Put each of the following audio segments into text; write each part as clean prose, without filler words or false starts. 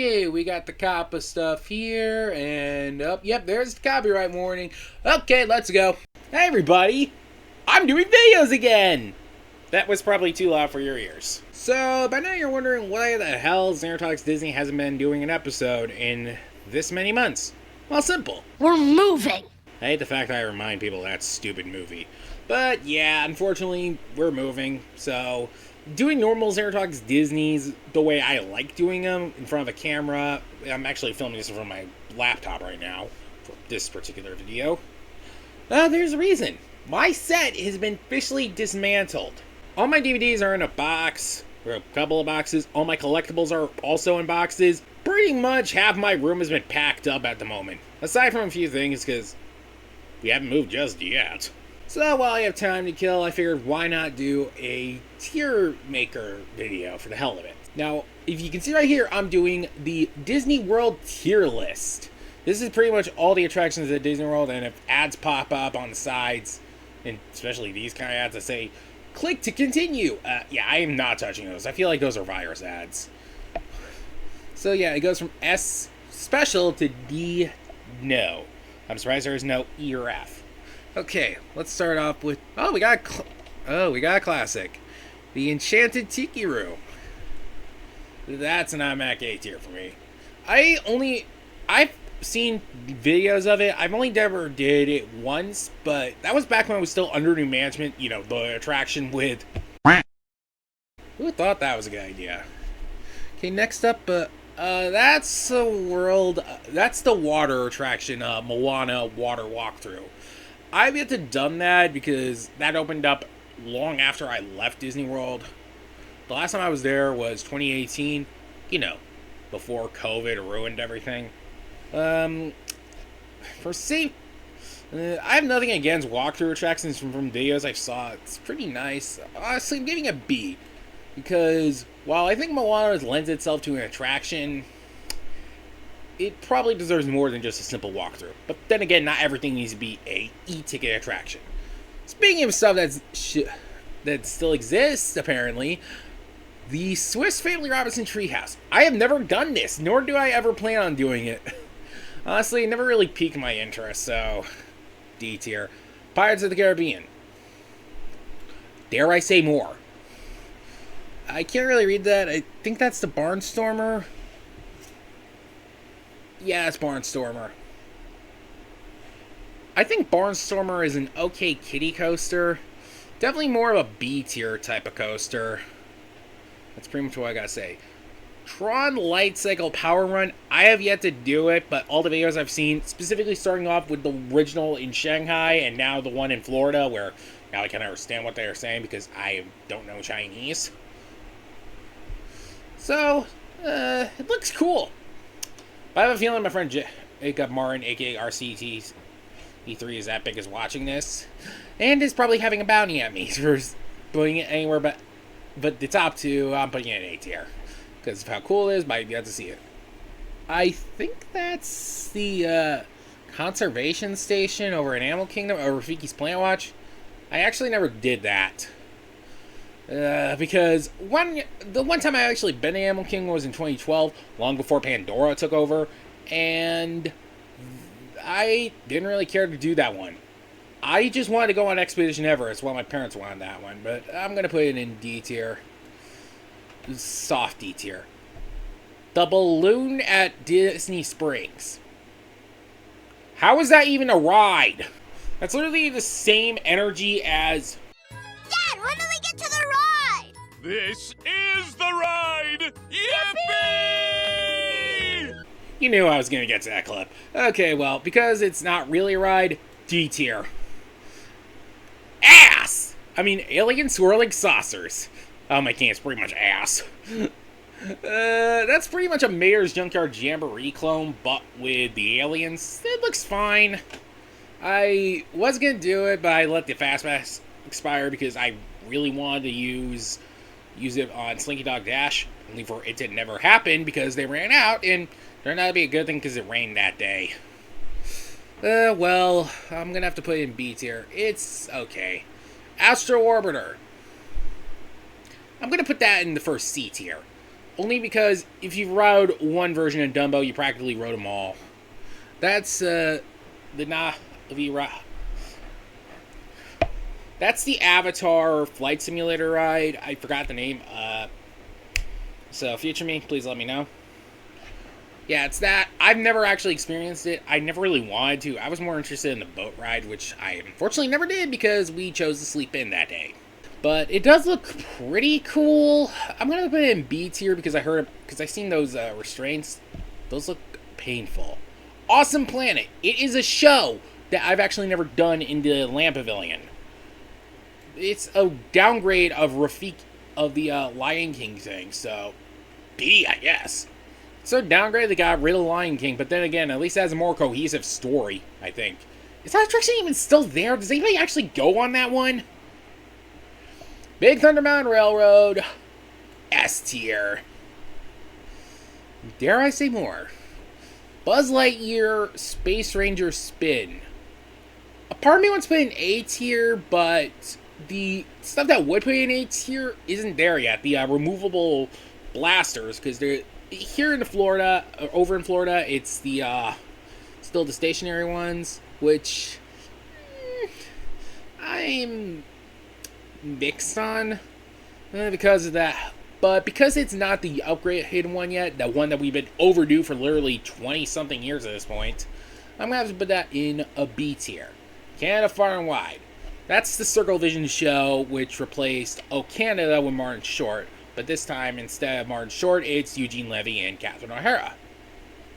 Okay, we got the COPPA stuff here, and yep, there's the copyright warning. Okay, let's go. Hey everybody, I'm doing videos again! That was probably too loud for your ears. So, by now you're wondering why the hell Xander Talks Disney hasn't been doing an episode in this many months. Well, simple. We're moving! I hate the fact that I remind people of that stupid movie. But yeah, unfortunately, we're moving, so doing normal Xander Talks Disney's the way I like doing them, in front of a camera. I'm actually filming this in front of my laptop right now for this particular video. There's a reason. My set has been officially dismantled. All my DVDs are in a box, or a couple of boxes. All my collectibles are also in boxes. Pretty much half my room has been packed up at the moment. Aside from a few things, because we haven't moved just yet. So while I have time to kill, I figured why not do a tier maker video for the hell of it. Now, if you can see right here, I'm doing the Disney World tier list. This is pretty much all the attractions at Disney World, and if ads pop up on the sides, and especially these kind of ads that say, click to continue. Yeah, I am not touching those. I feel like those are virus ads. So yeah, it goes from S special to D no. I'm surprised there is no E or F. Okay, let's start off with, we got a classic. The Enchanted Tiki Room. That's an automatic A tier for me. I've seen videos of it. I've only never did it once, but that was back when I was still under new management, you know, the attraction with... Who thought that was a good idea? Okay, next up, that's the water attraction, Moana water walkthrough. I've yet to done that because that opened up long after I left Disney World. The last time I was there was 2018, you know, before COVID ruined everything. I have nothing against walkthrough attractions from videos I saw. It's pretty nice. Honestly, I'm giving it a B. Because while I think Moana lends itself to an attraction, it probably deserves more than just a simple walkthrough. But then again, not everything needs to be a e-ticket attraction. Speaking of stuff that still exists, apparently, the Swiss Family Robinson Treehouse. I have never done this, nor do I ever plan on doing it. Honestly, it never really piqued my interest, so D tier. Pirates of the Caribbean. Dare I say more? I can't really read that. I think that's the Barnstormer. Yeah, it's Barnstormer. I think Barnstormer is an okay kiddie coaster. Definitely more of a B tier type of coaster. That's pretty much what I gotta say. Tron Light Cycle Power Run. I have yet to do it, but all the videos I've seen, specifically starting off with the original in Shanghai and now the one in Florida, where now I can understand what they're saying because I don't know Chinese. So, it looks cool. But I have a feeling my friend Jacob Martin, aka RCT E3, is that big as watching this, and is probably having a bounty at me for putting it anywhere but the top two. I'm putting it in A tier because of how cool it is. But you have to see it. I think that's the conservation station over in Animal Kingdom, over Rafiki's Plant Watch. I actually never did that. Because the one time I actually been to Animal Kingdom was in 2012, long before Pandora took over, and I didn't really care to do that one. I just wanted to go on Expedition Everest while my parents wanted that one, but I'm going to put it in D tier. Soft D tier. The Balloon at Disney Springs. How is that even a ride? That's literally the same energy as... Dad, when do we get to the ride? This is the ride! Yippee! You knew I was going to get to that clip. Okay, well, because it's not really a ride, D tier. Ass! I mean, alien swirling saucers. Oh, my king, it's pretty much ass. That's pretty much a Mayor's Junkyard Jamboree clone, but with the aliens. It looks fine. I was going to do it, but I let the Fast Pass expire because I really wanted to use it on Slinky Dog Dash, only for it to never happen because they ran out, and turned out to be a good thing because it rained that day. Well, I'm going to have to put it in B tier. It's okay. Astro Orbiter. I'm going to put that in the first C tier. Only because if you rode one version of Dumbo, you practically rode them all. That's the That's the Avatar Flight Simulator ride. I forgot the name. So future me, please let me know. Yeah, it's that. I've never actually experienced it. I never really wanted to. I was more interested in the boat ride, which I unfortunately never did because we chose to sleep in that day. But it does look pretty cool. I'm gonna put it in B tier because I seen those restraints. Those look painful. Awesome Planet. It is a show that I've actually never done in the Land Pavilion. It's a downgrade of Rafik of the Lion King thing, so B, I guess. So downgrade, they got rid of Lion King, but then again, at least it has a more cohesive story, I think. Is that attraction even still there? Does anybody actually go on that one? Big Thunder Mountain Railroad, S tier. Dare I say more? Buzz Lightyear Space Ranger Spin. A part of me wants to put in A tier, but the stuff that would put in A tier isn't there yet. The removable blasters, because they're here in Florida, over in Florida, it's the still the stationary ones, which I'm mixed on because of that. But because it's not the upgraded one yet, the one that we've been overdue for literally 20-something years at this point, I'm going to have to put that in a B tier. Canada Far and Wide. That's the Circle Vision show, which replaced Oh Canada with Martin Short. But this time, instead of Martin Short, it's Eugene Levy and Catherine O'Hara.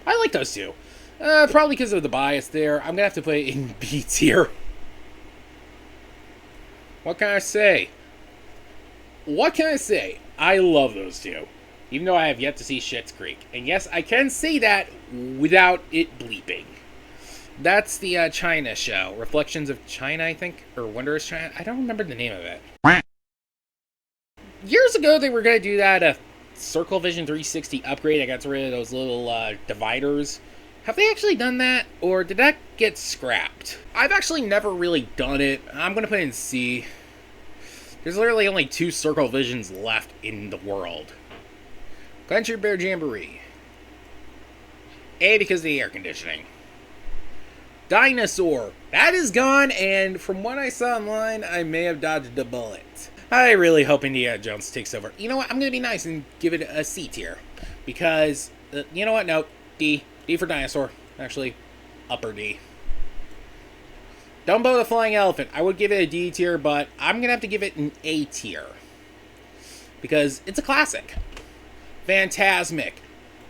I like those two. Probably because of the bias there. I'm going to have to put it in B tier. What can I say? What can I say? I love those two. Even though I have yet to see Schitt's Creek. And yes, I can say that without it bleeping. That's the China show. Reflections of China, I think? Or Wondrous China? I don't remember the name of it. Years ago, they were going to do that Circle Vision 360 upgrade. I got rid of those little dividers. Have they actually done that? Or did that get scrapped? I've actually never really done it. I'm going to put it in C. There's literally only 2 Circle Visions left in the world. Country Bear Jamboree. A, because of the air conditioning. Dinosaur. That is gone, and from what I saw online, I may have dodged a bullet. I really hope Indiana Jones takes over. You know what? I'm going to be nice and give it a C tier. Because, you know what? No, D. D for Dinosaur. Actually, upper D. Dumbo the Flying Elephant. I would give it a D tier, but I'm going to have to give it an A tier. Because it's a classic. Fantasmic.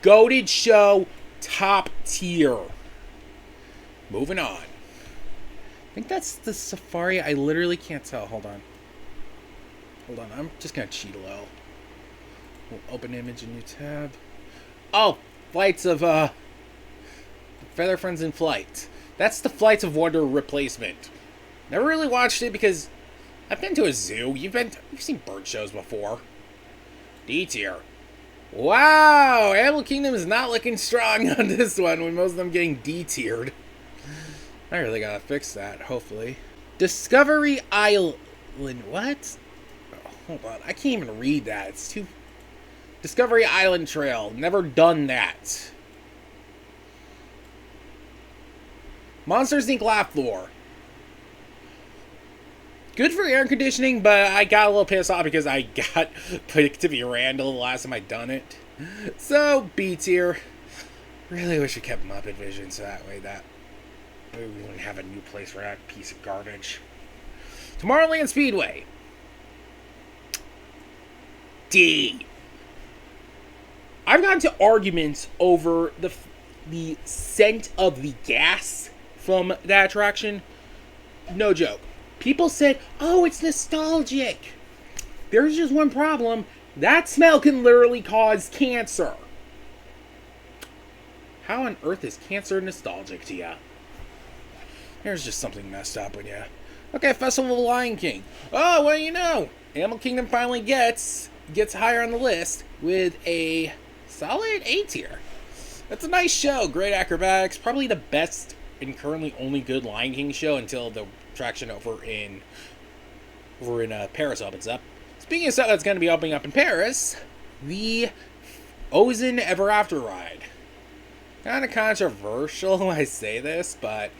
Goated show. Top tier. Moving on. I think that's the Safari. I literally can't tell. Hold on. I'm just going to cheat a little. We'll open image, a new tab. Oh, Flights of, Feather Friends in Flight. That's the Flights of Wonder replacement. Never really watched it because I've been to a zoo. You've seen bird shows before. D tier. Wow, Animal Kingdom is not looking strong on this one, with most of them getting D tiered. I really gotta fix that, hopefully. Discovery Island. What? Oh, hold on. I can't even read that. It's too... Discovery Island Trail. Never done that. Monsters Inc. Laugh Floor. Good for air conditioning, but I got a little pissed off because I got picked to be Randall the last time I done it. So, B tier. Really wish we kept Muppet Vision so that way we wouldn't have a new place for that piece of garbage. Tomorrowland Speedway. D. I've gotten into arguments over the scent of the gas from that attraction. No joke. People said, oh, it's nostalgic. There's just one problem. That smell can literally cause cancer. How on earth is cancer nostalgic to you? There's just something messed up with you. Okay, Festival of the Lion King. Oh, well, you know, Animal Kingdom finally gets higher on the list with a solid A tier. That's a nice show. Great acrobatics. Probably the best and currently only good Lion King show until the attraction over in Paris opens up. Speaking of stuff that's going to be opening up in Paris, the Ozen Ever After ride. Kind of controversial when I say this, but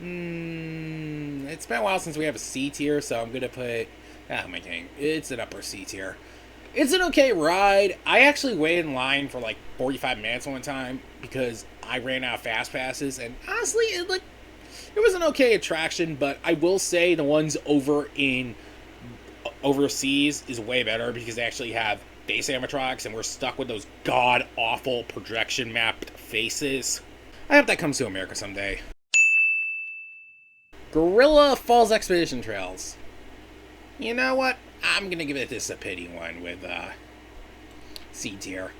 it's been a while since we have a C tier, so I'm gonna put. Oh my gang, it's an upper C tier. It's an okay ride. I actually waited in line for like 45 minutes one time because I ran out of fast passes, and honestly, it was an okay attraction. But I will say the ones overseas is way better because they actually have base animatronics, and we're stuck with those god awful projection mapped faces. I hope that comes to America someday. Gorilla Falls Expedition Trails. You know what? I'm gonna give this a pity one with C tier.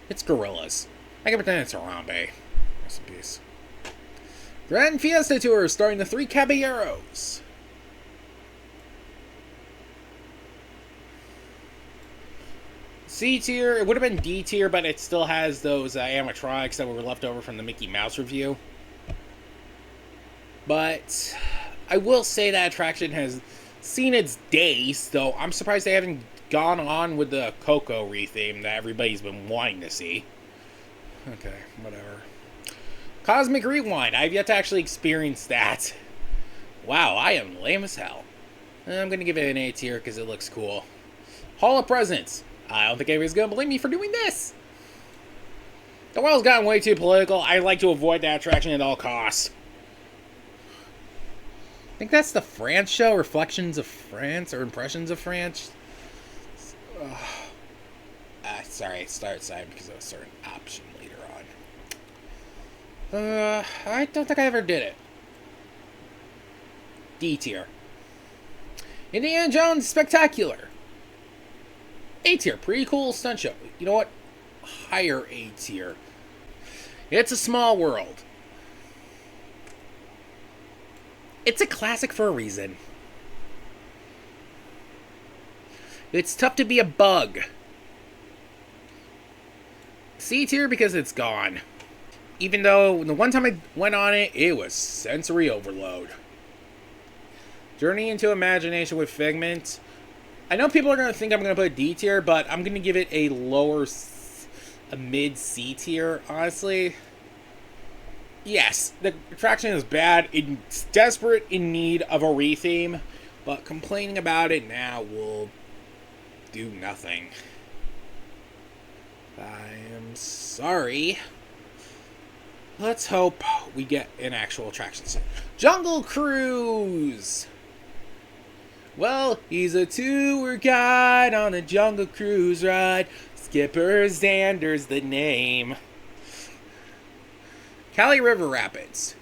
It's Gorillas. I can pretend it's Harambe. Rest in peace. Grand Fiesta Tour starring the Three Caballeros. C tier. It would have been D tier, but it still has those animatronics that were left over from the Mickey Mouse review. But I will say that attraction has seen its days, though I'm surprised they haven't gone on with the Coco retheme that everybody's been wanting to see. Okay, whatever. Cosmic Rewind. I've yet to actually experience that. Wow, I am lame as hell. I'm going to give it an A tier because it looks cool. Hall of Presents. I don't think anybody's going to blame me for doing this. The world's gotten way too political. I like to avoid that attraction at all costs. I think that's the France show, Reflections of France, or Impressions of France. Sorry, start side because of a certain option later on. I don't think I ever did it. D tier. Indiana Jones Spectacular. A tier, pretty cool stunt show. You know what? Higher A tier. It's a Small World. It's a classic for a reason. It's tough to be a bug. C tier because it's gone. Even though the one time I went on it, it was sensory overload. Journey into Imagination with Figment. I know people are going to think I'm going to put D tier, but I'm going to give it a mid C tier, honestly. Yes, the attraction is bad. It's desperate in need of a retheme, but complaining about it now will do nothing. I am sorry. Let's hope we get an actual attraction soon. Jungle Cruise! Well, he's a tour guide on a Jungle Cruise ride. Skipper Xander's the name. Cali River Rapids.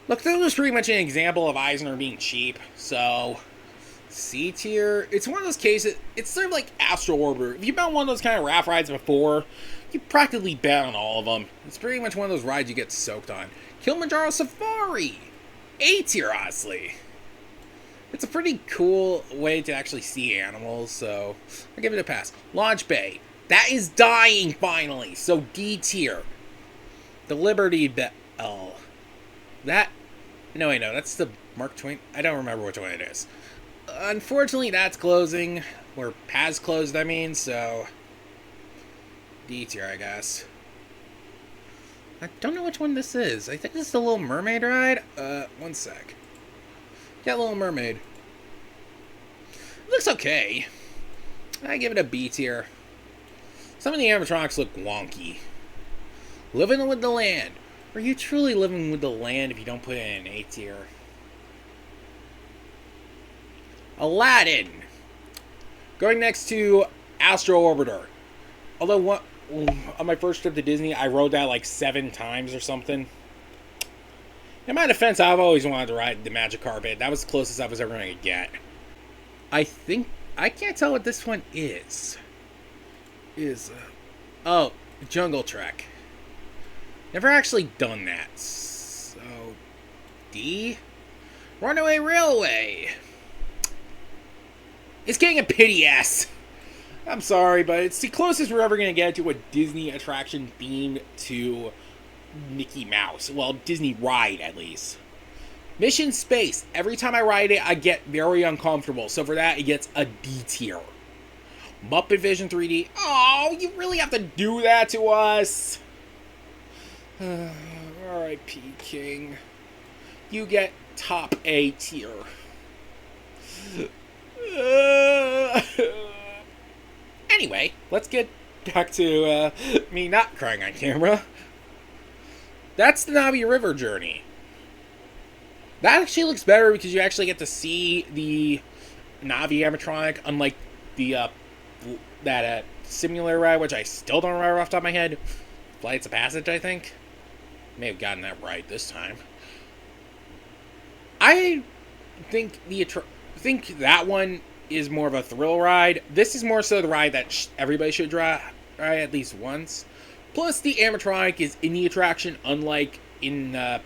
Look, that was pretty much an example of Eisner being cheap, so C tier. It's one of those cases, it's sort of like Astro Orbiter. If you've been on one of those kind of raft rides before, you practically bet on all of them. It's pretty much one of those rides you get soaked on. Kilimanjaro Safari. A tier, honestly. It's a pretty cool way to actually see animals, so I'll give it a pass. Launch Bay. That is dying, finally, so D tier. The Liberty Bell. That... No, wait, no, that's the Mark Twain... I don't remember which one it is. Unfortunately, that's closing. Or has closed, I mean, so... D tier, I guess. I don't know which one this is. I think this is the Little Mermaid ride. One sec. Yeah, Little Mermaid. It looks okay. I give it a B tier. Some of the animatronics look wonky. Living with the Land. Are you truly living with the land if you don't put it in an A tier? Aladdin. Going next to Astro Orbiter. Although on my first trip to Disney, I rode that like 7 times or something. In my defense, I've always wanted to ride the Magic Carpet. That was the closest I was ever going to get. I can't tell what this one is. Oh, Jungle Trek. Never actually done that. So, D? Runaway Railway. It's getting a pity S. I'm sorry, but it's the closest we're ever going to get to a Disney attraction themed to Mickey Mouse. Well, Disney ride, at least. Mission Space. Every time I ride it, I get very uncomfortable. So for that, it gets a D tier. Muppet Vision 3D. Oh, you really have to do that to us. R.I.P. King. You get top A tier. Anyway, let's get back to me not crying on camera. That's the Navi River journey. That actually looks better because you actually get to see the Navi animatronic, unlike the that simulator ride, which I still don't remember off the top of my head. Flights of Passage, I think. May have gotten that right this time. I think think that one is more of a thrill ride. This is more so the ride that everybody should try at least once. Plus, the animatronic is in the attraction, unlike in the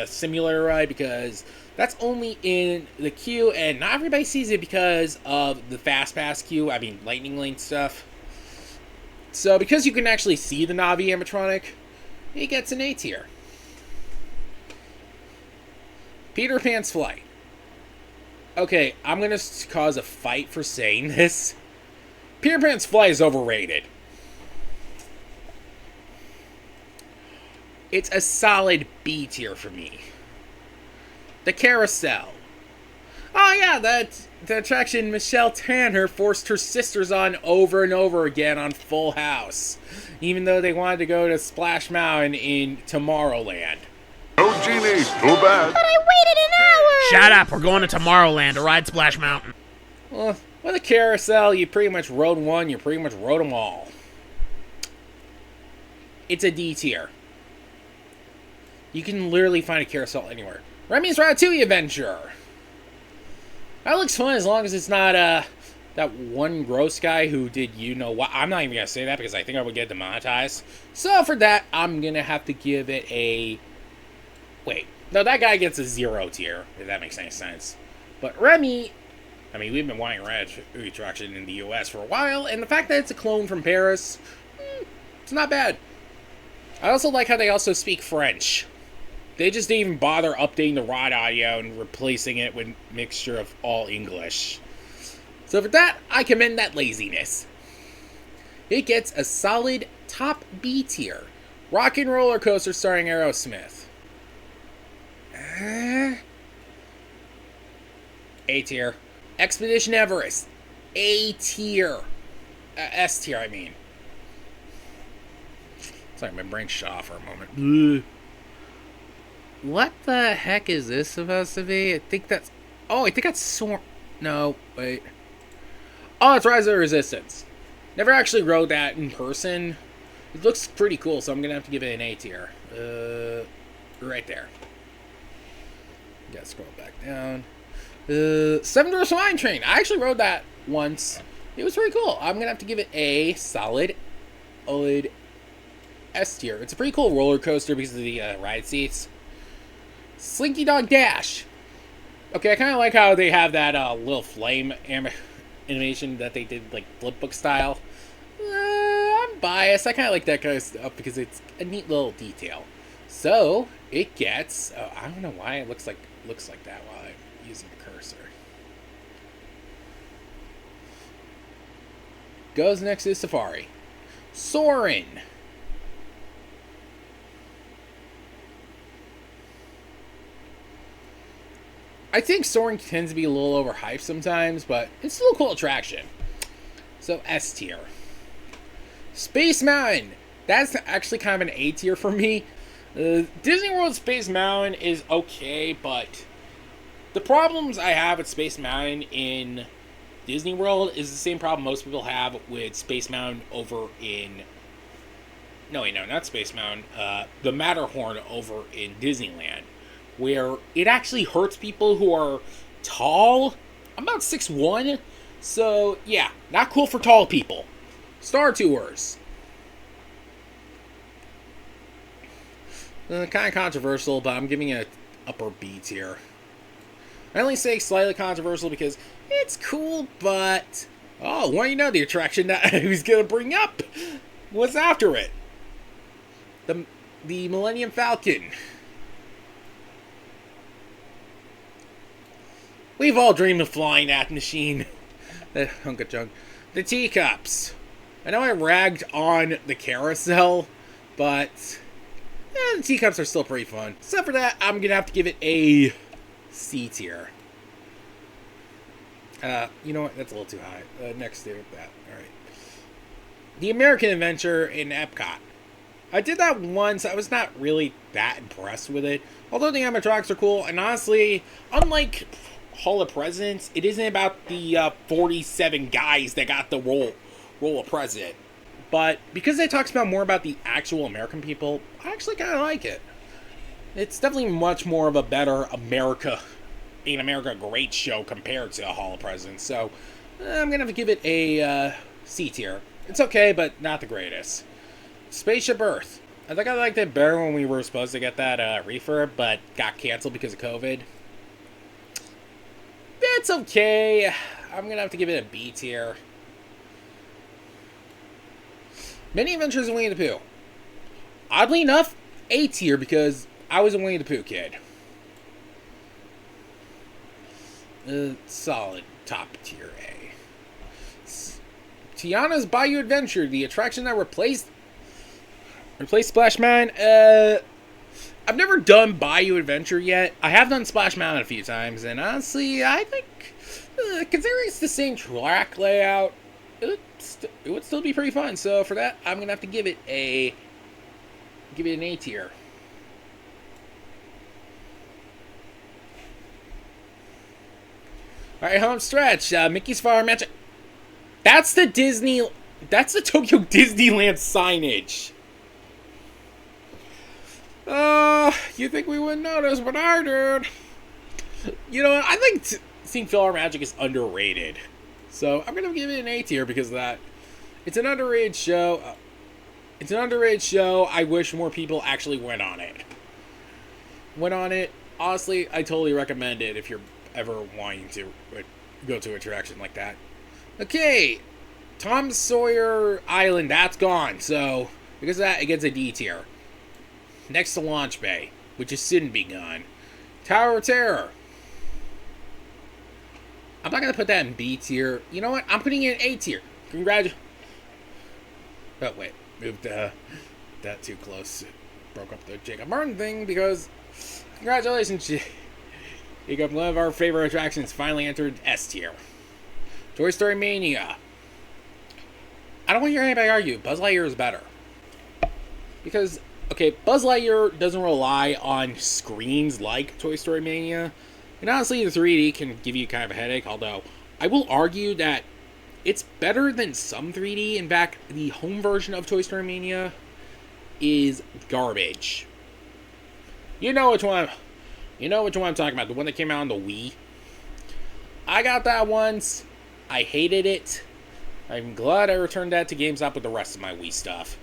simulator ride, because that's only in the queue, and not everybody sees it because of the Fast Pass queue. I mean, Lightning Lane stuff. So, because you can actually see the Navi animatronic, it gets an A tier. Peter Pan's Flight. Okay, I'm gonna cause a fight for saying this. Peter Pan's Flight is overrated. It's a solid B tier for me. The Carousel. Oh yeah, the attraction Michelle Tanner forced her sisters on over and over again on Full House, even though they wanted to go to Splash Mountain in Tomorrowland. No genie, too bad. But I waited an hour! Shut up, we're going to Tomorrowland to ride Splash Mountain. Well, with a carousel, you pretty much rode one, you pretty much rode them all. It's a D tier. You can literally find a carousel anywhere. Remy's Ratatouille Adventure. That looks fun as long as it's not that one gross guy who did you know what. I'm not even going to say that because I think I would get demonetized. So for that, I'm going to have to give it a... Wait. No, that guy gets a 0 tier, if that makes any sense. But Remy... I mean, we've been wanting Ratatouille attraction in the US for a while, and the fact that it's a clone from Paris, it's not bad. I also like how they also speak French. They just didn't even bother updating the ride audio and replacing it with mixture of all English. So for that, I commend that laziness. It gets a solid top B tier. Rock and Roller Coaster starring Aerosmith. A tier. Expedition Everest. A tier. S tier, I mean. It's like my brain shut off for a moment. Ugh. What the heck is this supposed to be? I think that's... Oh, I think that's No, wait. Oh, it's Rise of the Resistance. Never actually rode that in person. It looks pretty cool, so I'm going to have to give it an A tier. Right there. Gotta scroll back down. Seven Dwarfs Mine Train. I actually rode that once. It was pretty cool. I'm going to have to give it a solid S tier. It's a pretty cool roller coaster because of the ride seats. Slinky Dog Dash. Okay, I kind of like how they have that little flame animation that they did, like, flipbook style. I'm biased. I kind of like that kind of stuff because it's a neat little detail. So, it gets... I don't know why it looks like that while I'm using the cursor. Goes next is Safari. Soarin'. I think Soaring tends to be a little overhyped sometimes, but it's still a cool attraction. So, S tier. Space Mountain. That's actually kind of an A tier for me. Disney World Space Mountain is okay, but the problems I have with Space Mountain in Disney World is the same problem most people have with Space Mountain over in... No, wait, no, not Space Mountain. The Matterhorn over in Disneyland, where it actually hurts people who are tall. I'm about 6'1", so yeah, not cool for tall people. Star Tours. Kind of controversial, but I'm giving it an upper B tier. I only say slightly controversial because it's cool, but... Oh, what do you know, the attraction that I was going to bring up was after it. The Millennium Falcon. We've all dreamed of flying that machine. That hunk of junk. The teacups. I know I ragged on the carousel, but the teacups are still pretty fun. Except for that, I'm going to have to give it a C tier. You know what? That's a little too high. Next to that. Alright. The American Adventure in Epcot. I did that once. I was not really that impressed with it. Although the animatronics are cool. And honestly, unlike Hall of Presidents, it isn't about the 47 guys that got the role of president. But because it talks about more about the actual American people, I actually kind of like it. It's definitely much more of a better America Great show compared to Hall of Presidents. So I'm going to have to give it a C tier. It's okay, but not the greatest. Spaceship Earth. I think I liked it better when we were supposed to get that refurb, but got canceled because of COVID. It's okay. I'm going to have to give it a B tier. Many Adventures of Winnie the Pooh. Oddly enough, A tier because I was a Winnie the Pooh kid. Solid top tier A. Tiana's Bayou Adventure, the attraction that replaced Splash Mountain. I've never done Bayou Adventure yet. I have done Splash Mountain a few times, and honestly, I think considering it's the same track layout, it would still be pretty fun. So for that, I'm gonna have to give it an A tier. Alright, home stretch. Mickey's Fire Magic. That's the Tokyo Disneyland signage. You think we wouldn't notice, but I did. You know what? I think seeing Philhar Magic is underrated. So I'm going to give it an A tier because of that. It's an underrated show. I wish more people actually went on it. Honestly, I totally recommend it if you're ever wanting to go to an attraction like that. Okay, Tom Sawyer Island, that's gone. So, because of that, it gets a D tier. Next to Launch Bay, which is soon to be gone. Tower of Terror. I'm not going to put that in B tier. You know what? I'm putting it in A tier. Congratulations. Oh, wait. Moved that too close. Broke up the Jacob Martin thing because congratulations, Jacob. One of our favorite attractions finally entered S tier. Toy Story Mania. I don't want to hear anybody argue. Buzz Lightyear is better. Because, okay, Buzz Lightyear doesn't rely on screens like Toy Story Mania. And honestly, the 3D can give you kind of a headache, although I will argue that it's better than some 3D. In fact, the home version of Toy Story Mania is garbage. You know which one I'm talking about. The one that came out on the Wii. I got that once. I hated it. I'm glad I returned that to GameStop with the rest of my Wii stuff.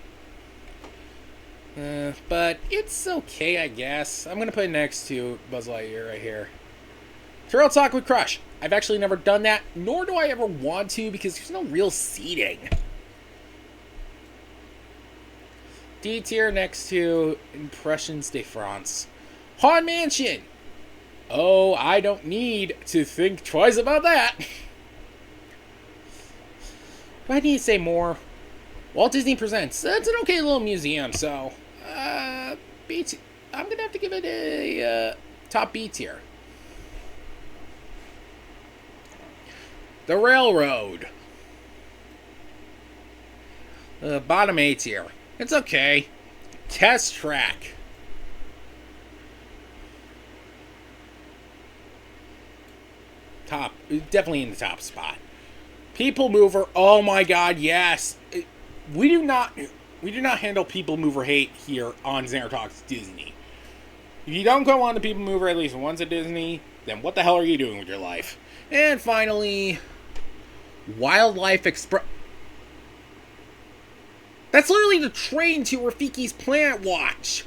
But it's okay, I guess. I'm going to put it next to Buzz Lightyear right here. Trail Talk with Crush. I've actually never done that, nor do I ever want to because there's no real seating. D tier next to Impressions de France. Haunted Mansion. Oh, I don't need to think twice about that. Do I need to say more? Walt Disney Presents. That's an okay little museum, so B tier. I'm gonna have to give it a top B tier. The Railroad. Bottom A tier. It's okay. Test Track. Top. Definitely in the top spot. People Mover. Oh my god, yes. We do not handle People Mover hate here on Xander Talks Disney. If you don't go on the People Mover at least once at Disney, then what the hell are you doing with your life? And finally, Wildlife Express. That's literally the train to Rafiki's Planet Watch.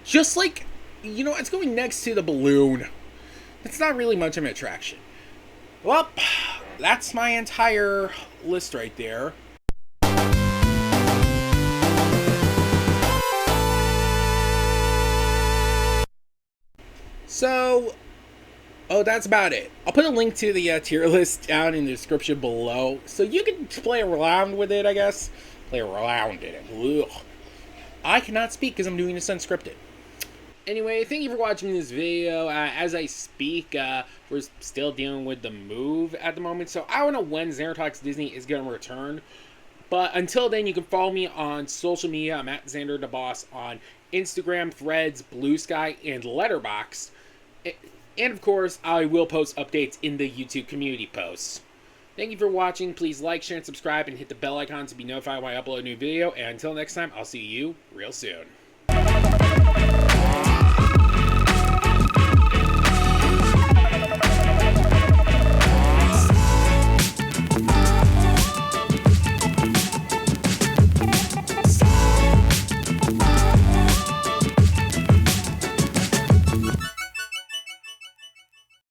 Just like, you know, it's going next to the balloon. It's not really much of an attraction. Well, that's my entire list right there. So, oh, that's about it. I'll put a link to the tier list down in the description below, so you can play around with it, I guess. Play around in it. Ugh. I cannot speak because I'm doing this unscripted. Anyway, thank you for watching this video. As I speak, we're still dealing with the move at the moment, so I don't know when Xander Talks Disney is going to return. But until then, you can follow me on social media. I'm at Xander the Boss on Instagram, Threads, Blue Sky, and Letterboxd. And of course, I will post updates in the YouTube community posts. Thank you for watching. Please like, share, and subscribe, and hit the bell icon to be notified when I upload a new video. And until next time, I'll see you real soon.